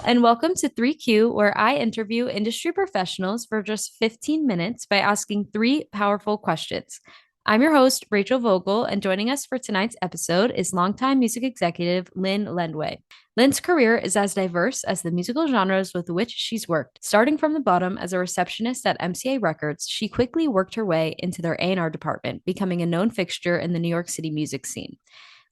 and welcome to 3Q, where I interview industry professionals for just 15 minutes by asking three powerful questions. I'm your host, Rachel Vogel, and joining us for tonight's episode is longtime music executive Lynn Lendway. Lynn's career is as diverse as the musical genres with which she's worked. Starting from the bottom as a receptionist at MCA Records, she quickly worked her way into their A&R department, becoming a known fixture in the New York City music scene.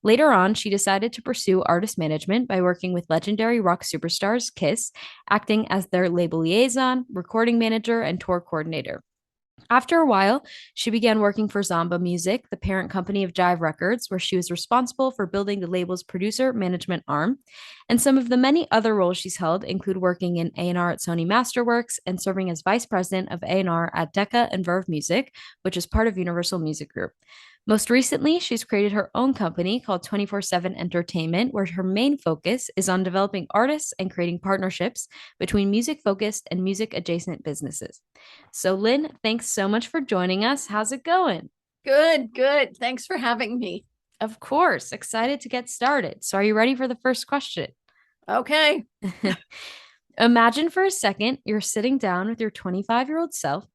Later on, she decided to pursue artist management by working with legendary rock superstars Kiss, acting as their label liaison, recording manager, and tour coordinator. After a while, she began working for Zomba Music, the parent company of Jive Records, where she was responsible for building the label's producer management arm. And some of the many other roles she's held include working in A&R at Sony Masterworks and serving as vice president of A&R at Decca and Verve Music, which is part of Universal Music Group. Most recently, she's created her own company called 24/7 Entertainment, where her main focus is on developing artists and creating partnerships between music-focused and music-adjacent businesses. So, Lynn, thanks so much for joining us. How's it going? Good, good. Thanks for having me. Of course, excited to get started. So, are you ready for the first question? Okay. Imagine for a second you're sitting down with your 25-year-old self.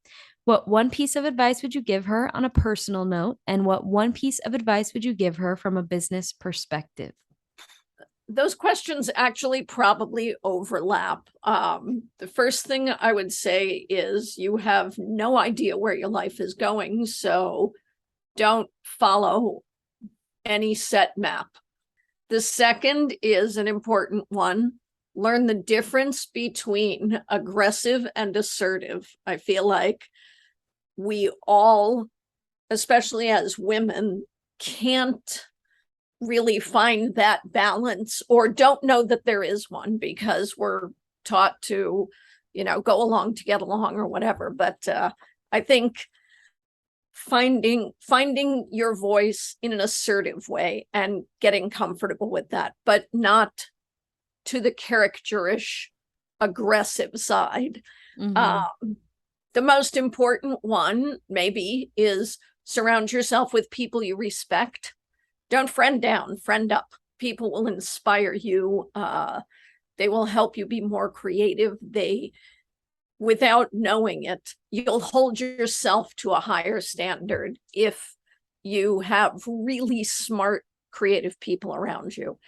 What one piece of advice would you give her on a personal note? And what one piece of advice would you give her from a business perspective? Those questions actually probably overlap. The first thing I would say is you have no idea where your life is going, so don't follow any set map. The second is an important one. Learn the difference between aggressive and assertive. I feel like we all, especially as women, can't really find that balance or don't know that there is one because we're taught to, go along to get along or whatever. But I think finding your voice in an assertive way and getting comfortable with that, but not to the characterish aggressive side. Mm-hmm. The most important one maybe is surround yourself with people you respect. Don't friend down, friend up. People will inspire you. They will help you be more creative. Without knowing it, you'll hold yourself to a higher standard if you have really smart, creative people around you.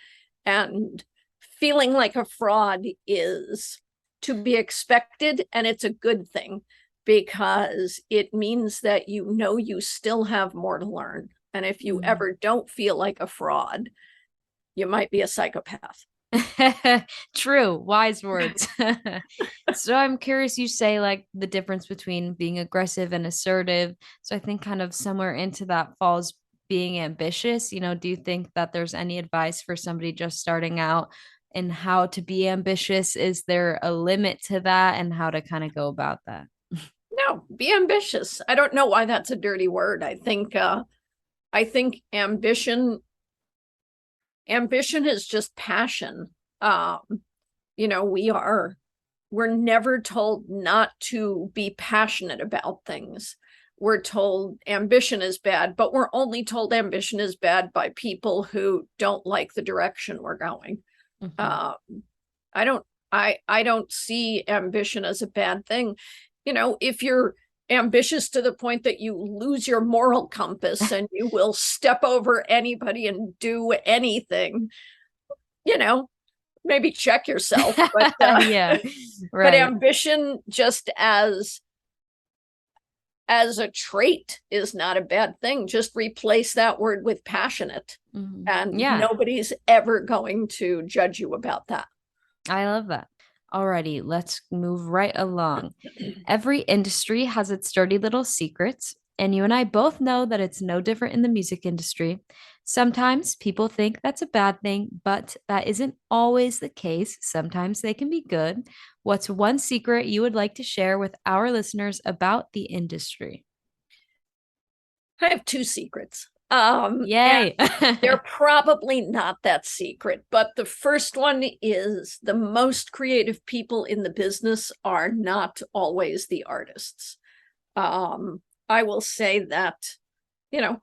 And feeling like a fraud is to be expected, and it's a good thing because it means that you still have more to learn. And if you ever don't feel like a fraud, you might be a psychopath. True, wise words. So I'm curious, you say like the difference between being aggressive and assertive. So I think kind of somewhere into that falls being ambitious. Do you think that there's any advice for somebody just starting out in how to be ambitious? Is there a limit to that and how to kind of go about that? No, be ambitious. I don't know why that's a dirty word. I think ambition is just passion. We're never told not to be passionate about things. We're told ambition is bad, but we're only told ambition is bad by people who don't like the direction we're going. Mm-hmm. I don't see ambition as a bad thing. If you're ambitious to the point that you lose your moral compass and you will step over anybody and do anything, maybe check yourself. But yeah, right. But ambition just as a trait is not a bad thing. Just replace that word with passionate. Mm-hmm. And nobody's ever going to judge you about that. I love that. Alrighty, let's move right along. Every industry has its dirty little secrets, and you and I both know that it's no different in the music industry. Sometimes people think that's a bad thing, but that isn't always the case. Sometimes they can be good. What's one secret you would like to share with our listeners about the industry? I have two secrets. Yay. They're probably not that secret, but the first one is the most creative people in the business are not always the artists. I will say that,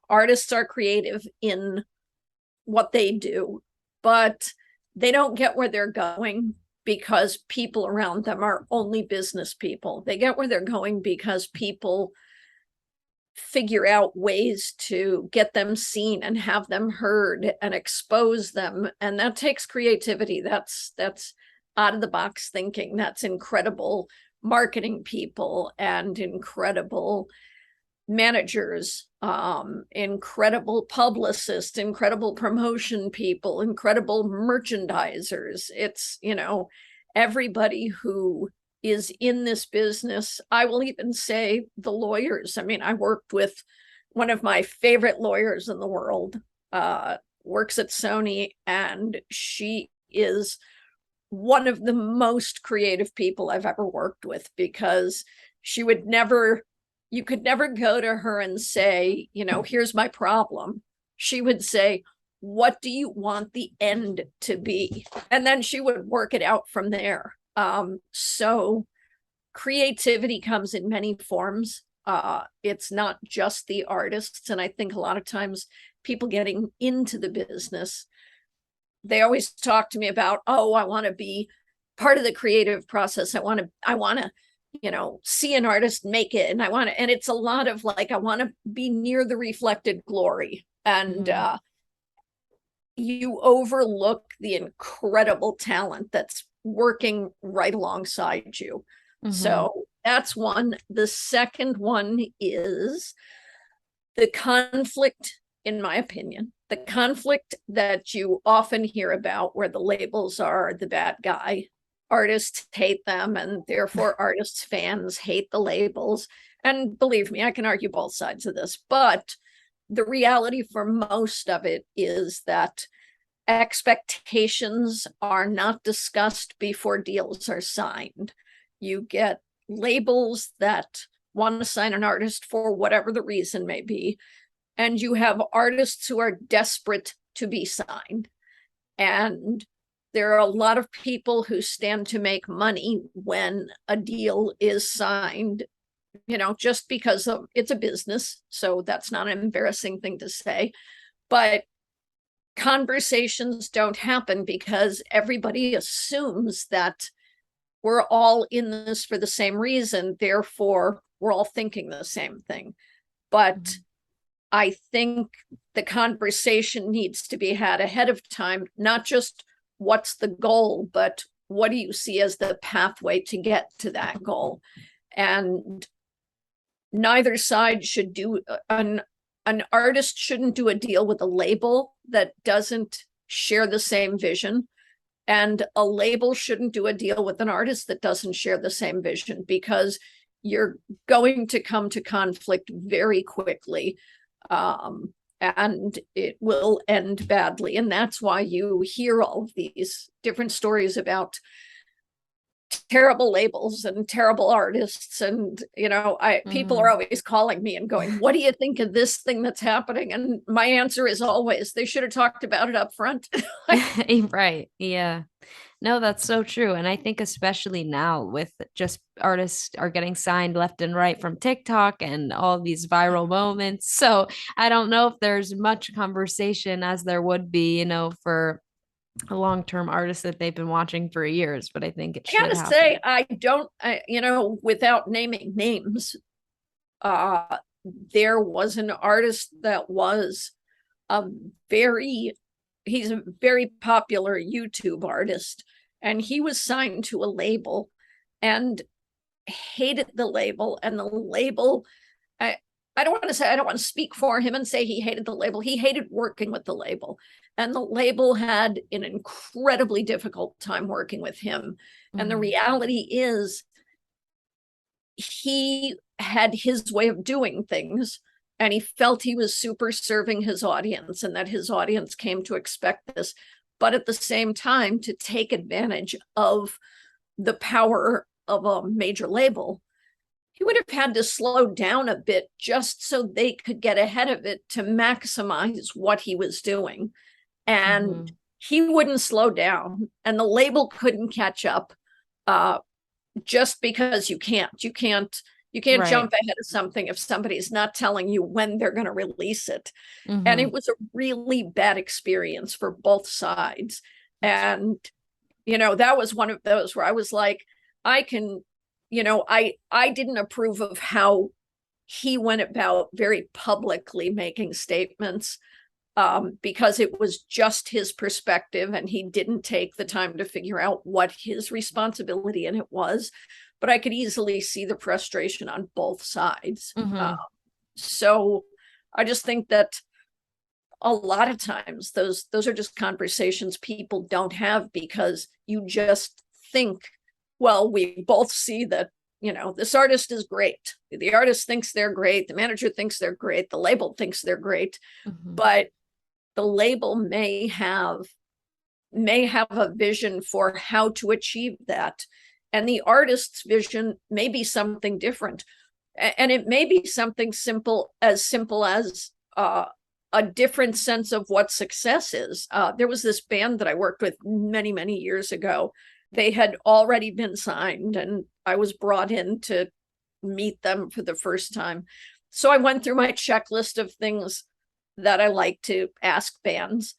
artists are creative in what they do, but they don't get where they're going because people around them are only business people. They get where they're going because people figure out ways to get them seen and have them heard and expose them. And that takes creativity. That's out of the box thinking. That's incredible marketing people and incredible managers, incredible publicists, incredible promotion people, incredible merchandisers. It's, everybody who is in this business. I will even say the lawyers. I mean, I worked with one of my favorite lawyers in the world, works at Sony, and she is one of the most creative people I've ever worked with, because she would never, you could never go to her and say, here's my problem. She would say, what do you want the end to be? And then she would work it out from there. So creativity comes in many forms. It's not just the artists. And I think a lot of times people getting into the business, they always talk to me about, oh, I want to be part of the creative process. I want to, see an artist make it. And and it's a lot of like, I want to be near the reflected glory. And you overlook the incredible talent that's working right alongside you. So that's one. The second one is the conflict, in my opinion, the conflict that you often hear about, where the labels are the bad guy. Artists hate them, and therefore artists' fans hate the labels. And believe me, I can argue both sides of this, but the reality for most of it is that expectations are not discussed before deals are signed. You get labels that want to sign an artist for whatever the reason may be, and you have artists who are desperate to be signed. And there are a lot of people who stand to make money when a deal is signed, just because it's a business. So that's not an embarrassing thing to say. But conversations don't happen because everybody assumes that we're all in this for the same reason. Therefore, we're all thinking the same thing. But I think the conversation needs to be had ahead of time, not just what's the goal, but what do you see as the pathway to get to that goal? And neither side should do an artist shouldn't do a deal with a label that doesn't share the same vision. And a label shouldn't do a deal with an artist that doesn't share the same vision, because you're going to come to conflict very quickly. And it will end badly. And that's why you hear all of these different stories about terrible labels and terrible artists. And, people are always calling me and going, what do you think of this thing that's happening? And my answer is always, they should have talked about it up front. Right. Yeah. No, that's so true. And I think especially now, with just artists are getting signed left and right from TikTok and all these viral moments. So I don't know if there's much conversation as there would be, for a long-term artist that they've been watching for years, but I think it should happen. Say, I don't, without naming names, there was an artist that was he's a very popular YouTube artist, and he was signed to a label and hated the label. And the label, I don't want to speak for him and say he hated the label. He hated working with the label. And the label had an incredibly difficult time working with him. And the reality is, he had his way of doing things, and he felt he was super serving his audience, and that his audience came to expect this. But at the same time, to take advantage of the power of a major label, he would have had to slow down a bit just so they could get ahead of it to maximize what he was doing. And he wouldn't slow down, and the label couldn't catch up, just because you can't right. Jump ahead of something if somebody's not telling you when they're going to release it. And it was a really bad experience for both sides. And That was one of those where I was like, I can, I didn't approve of how he went about very publicly making statements, because it was just his perspective and he didn't take the time to figure out what his responsibility in it was. But I could easily see the frustration on both sides. So I just think that a lot of times those are just conversations people don't have, because you just think, well, we both see that, this artist is great. The artist thinks they're great. The manager thinks they're great. The label thinks they're great. But the label may have a vision for how to achieve that. And the artist's vision may be something different. And it may be something simple as a different sense of what success is. There was this band that I worked with many, many years ago. They had already been signed, and I was brought in to meet them for the first time. So I went through my checklist of things that I like to ask bands.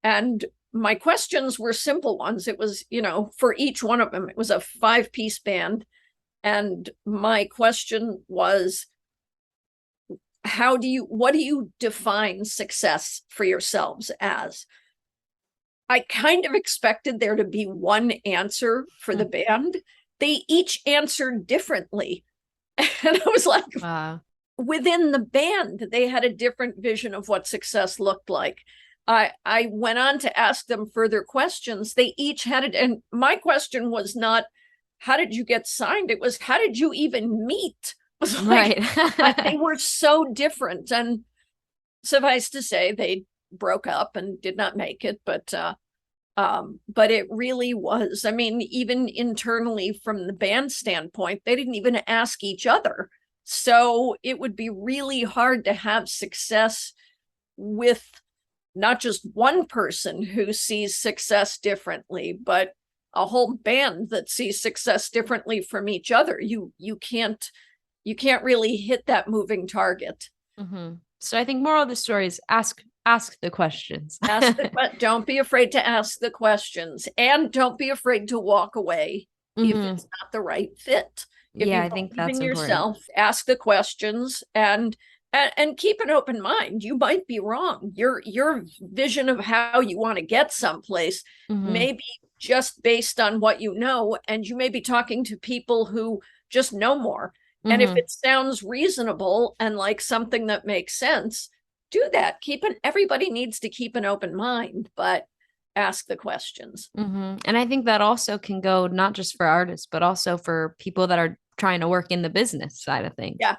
And my questions were simple ones. It was, for each one of them, it was a 5-piece band. And my question was, what do you define success for yourselves as? I kind of expected there to be one answer for the band. They each answered differently. And I was like, wow. Within the band, they had a different vision of what success looked like. I went on to ask them further questions. They each had it. And my question was not, how did you get signed? It was, how did you even meet? It was like, right. They were so different. And suffice to say, they broke up and did not make it. But it really was, I mean, even internally from the band standpoint, they didn't even ask each other. So it would be really hard to have success with not just one person who sees success differently, but a whole band that sees success differently from each other. You can't really hit that moving target. So I think moral of the story is ask the questions. Don't be afraid to ask the questions, and don't be afraid to walk away if it's not the right fit. If I think that's in yourself, ask the questions and keep an open mind. You might be wrong. Your vision of how you want to get someplace may be just based on what you know, and you may be talking to people who just know more. And if it sounds reasonable and like something that makes sense, do that. Everybody needs to keep an open mind, but ask the questions. And I think that also can go not just for artists, but also for people that are trying to work in the business side of things. Yeah.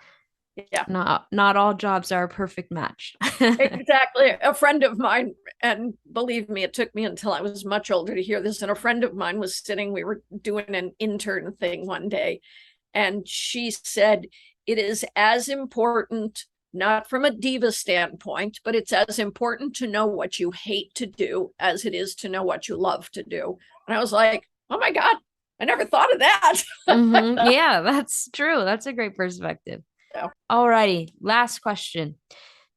Not all jobs are a perfect match. Exactly. A friend of mine, and believe me, it took me until I was much older to hear this. And a friend of mine was we were doing an intern thing one day, and she said, it is as important, not from a diva standpoint, but it's as important to know what you hate to do as it is to know what you love to do. And I was like, oh my God, I never thought of that. Yeah, that's true. That's a great perspective. Yeah. Alrighty, last question.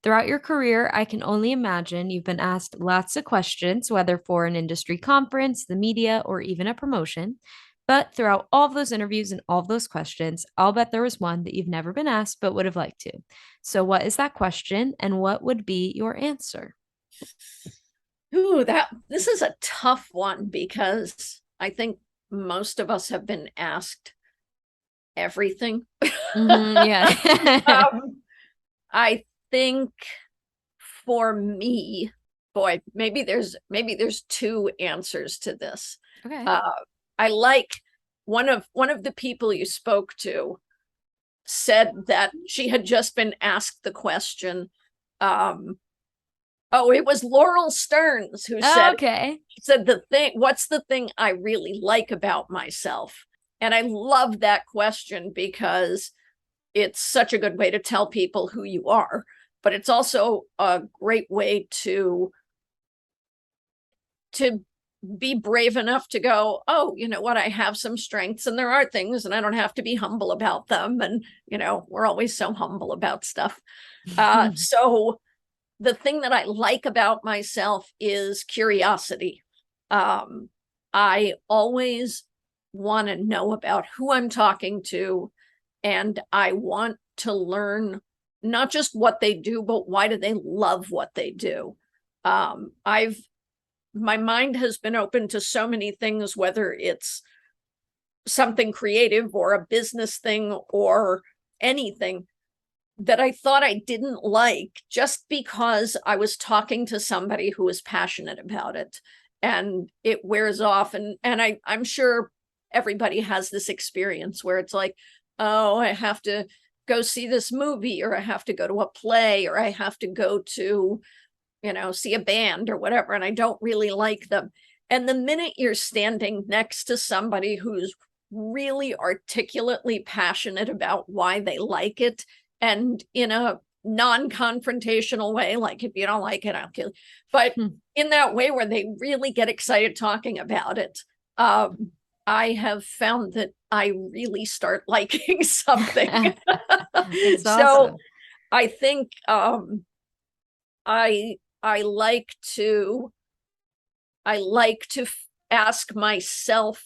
Throughout your career, I can only imagine you've been asked lots of questions, whether for an industry conference, the media, or even a promotion. But throughout all of those interviews and all of those questions, I'll bet there was one that you've never been asked but would have liked to. So what is that question, and what would be your answer? Ooh, this is a tough one, because I think most of us have been asked everything. Yeah. I think for me, boy, maybe there's two answers to this. Okay. I like one of the people you spoke to said that she had just been asked the question. It was Laurel Stearns who said, what's the thing I really like about myself? And I love that question, because it's such a good way to tell people who you are, but it's also a great way to be brave enough to go, oh, you know what, I have some strengths and there are things, and I don't have to be humble about them. And, we're always so humble about stuff. So the thing that I like about myself is curiosity. I always want to know about who I'm talking to, and I want to learn not just what they do, but why do they love what they do. My mind has been open to so many things, whether it's something creative or a business thing or anything that I thought I didn't like, just because I was talking to somebody who was passionate about it, and it wears off. And I'm sure everybody has this experience where it's like, oh, I have to go see this movie, or I have to go to a play, or I have to go to, see a band or whatever, and I don't really like them. And the minute you're standing next to somebody who's really articulately passionate about why they like it, and in a non-confrontational way, like, if you don't like it, I'll kill you, but in that way where they really get excited talking about it, I have found that I really start liking something. It's So awesome. I think I like to ask myself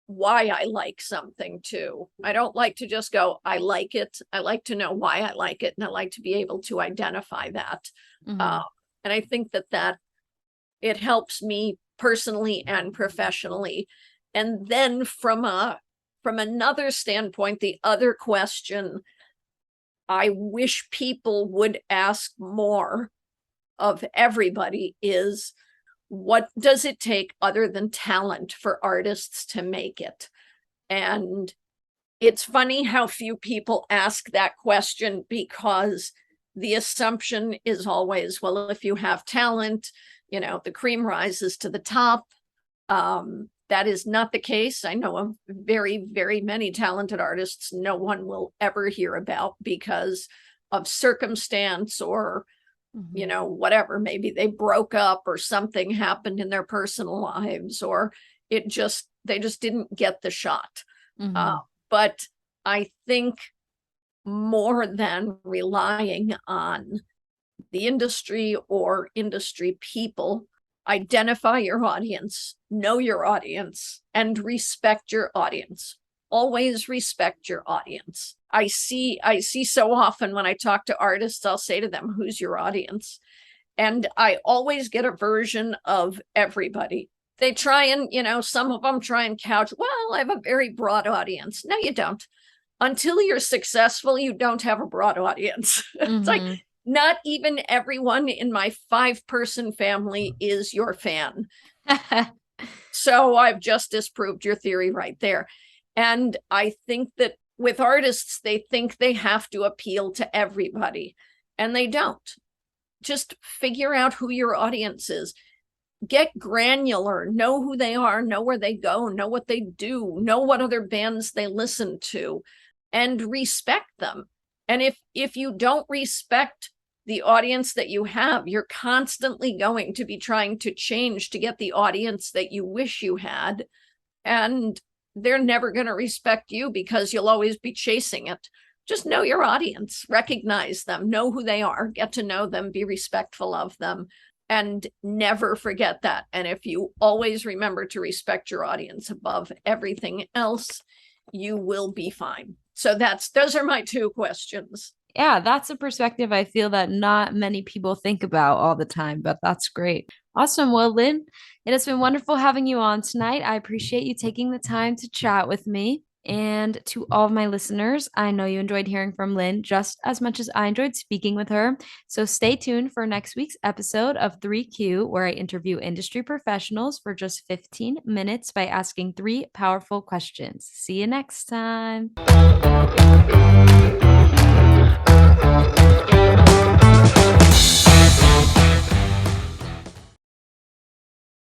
why I like something too. I don't like to just go, I like it. I like to know why I like it, and I like to be able to identify that. Mhm. And I think that it helps me personally and professionally. And then from another standpoint, the other question I wish people would ask more of everybody is, what does it take other than talent for artists to make it? And it's funny how few people ask that question, because the assumption is always, well, if you have talent, the cream rises to the top. That is not the case. I know of very, very many talented artists no one will ever hear about because of circumstance, or whatever, maybe they broke up or something happened in their personal lives, or they just didn't get the shot. But I think more than relying on the industry or industry people, identify your audience, know your audience, and respect your audience. Always respect your audience. I see so often when I talk to artists, I'll say to them, who's your audience? And I always get a version of everybody. They try and, some of them try and couch, well, I have a very broad audience. No, you don't. Until you're successful, you don't have a broad audience. It's like, not even everyone in my 5-person family is your fan. So I've just disproved your theory right there. And I think that with artists, they think they have to appeal to everybody, and they don't. Just figure out who your audience is. Get granular, know who they are, know where they go, know what they do, know what other bands they listen to, and respect them. And if you don't respect the audience that you have, you're constantly going to be trying to change to get the audience that you wish you had. And they're never going to respect you because you'll always be chasing it. Just know your audience, recognize them, know who they are, get to know them, be respectful of them, and never forget that. And if you always remember to respect your audience above everything else, you will be fine. So those are my 2 questions. Yeah, that's a perspective I feel that not many people think about all the time, but that's great. Awesome. Well, Lynn, it has been wonderful having you on tonight. I appreciate you taking the time to chat with me. And to all of my listeners, I know you enjoyed hearing from Lynn just as much as I enjoyed speaking with her. So stay tuned for next week's episode of 3Q, where I interview industry professionals for just 15 minutes by asking 3 powerful questions. See you next time.